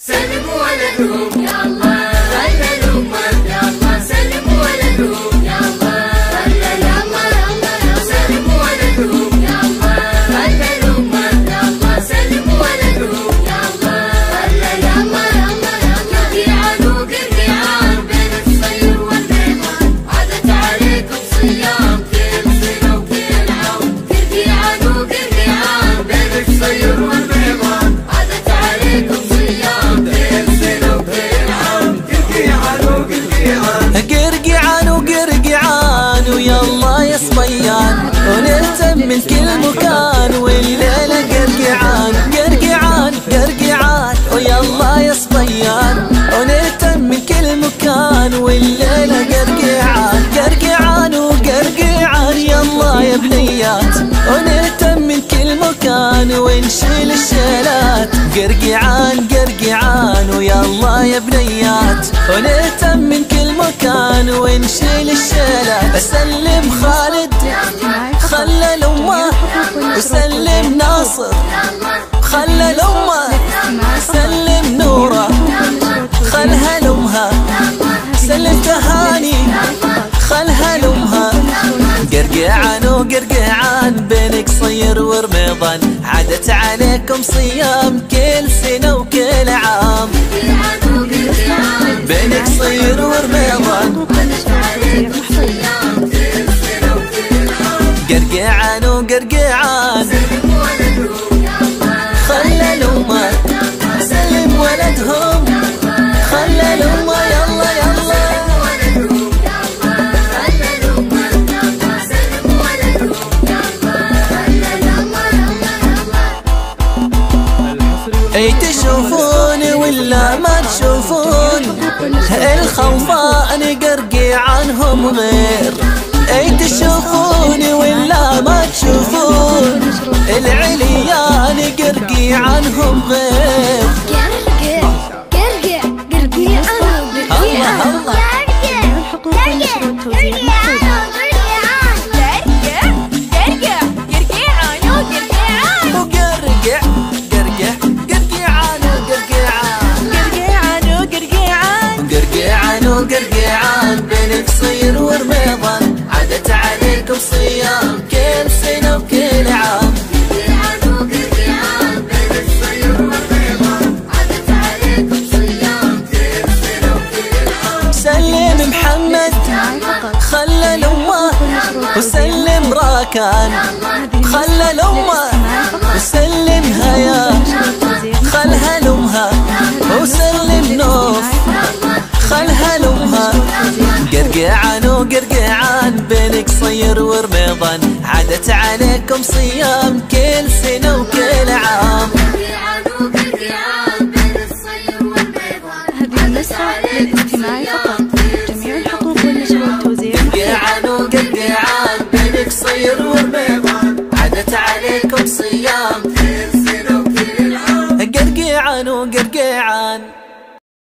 سلم ولدهم يا الله، خلى الأمة يا الله، سلم ولدهم يا الله، خلى يا الله يا الله يا سلم ولدهم يا الله، خلى الأمة يا الله، سلم ولدهم يا الله، خلى يا الله يا الله يا الله. قرقيعان وقرقيعان بين الصير والبيضان، عادت عليكم صيام كل سنة وكل عام. قرقيعان وقرقيعان بين الصير والبيضان، عادت عليكم صيام كل سنة وكل عام. قرقيعان وقرقيعان ويلا يا صبيان، ونهتم من كل مكان والليلة قرقيعان. قرقيعان قرقيعان ويلا يا صبيان، ونهتم من كل مكان والليلة قرقيعان. قرقيعان وقرقيعان يلا يا بنيات، ونهتم من كل مكان ونشيل الشيلات. قرقيعان قرقيعان ويلا يا بنيات، ونهتم من كل مكان ونشيل الشيلات. اسلم خالد خلى الامه، وسلم ناصر خلى الامه، سلم نوره خلها لامها، سلم تهاني خلها لامها. قرقيعان وقرقيعان بين قصير ورمضان، عادت عليكم صيام كل سنة وكل عام. بين قصير ورمضان قرقيعان وقرقيعان خلى الأمة، سلم ولدهم خلى الأمة يلا يلا. اي تشوفون ولا ما تشوفون، الخوفان قرقيعانهم غير. اي تشوفون ولا ما تشوفون، العليان قرقيعانهم غير. الله الله قرقيعان وقرقيعان بين قصير ورمضان، عادت عليكم صيام كل سنة وكل عام. قرقيعان وقرقيعان بين قصير ورمضان، عادت عليكم صيام كل سنة وكل عام. سلم محمد خلى الأمة، وسلم راكان خلى الأمة، وسلم هيا خلها لأمها، وسلم نوف خلها لأمها. قرقيعان وقرقيعان بين قصير ورمضان، عادت عليكم صيام كل سنة وكل عام. قرقيعان وقرقيعان بين الصير والبيضان، هذه النسخة للاجتماعي فقط، جميع الحقوق والنشر والتوزيع. قرقيعان وقرقيعان بين قصير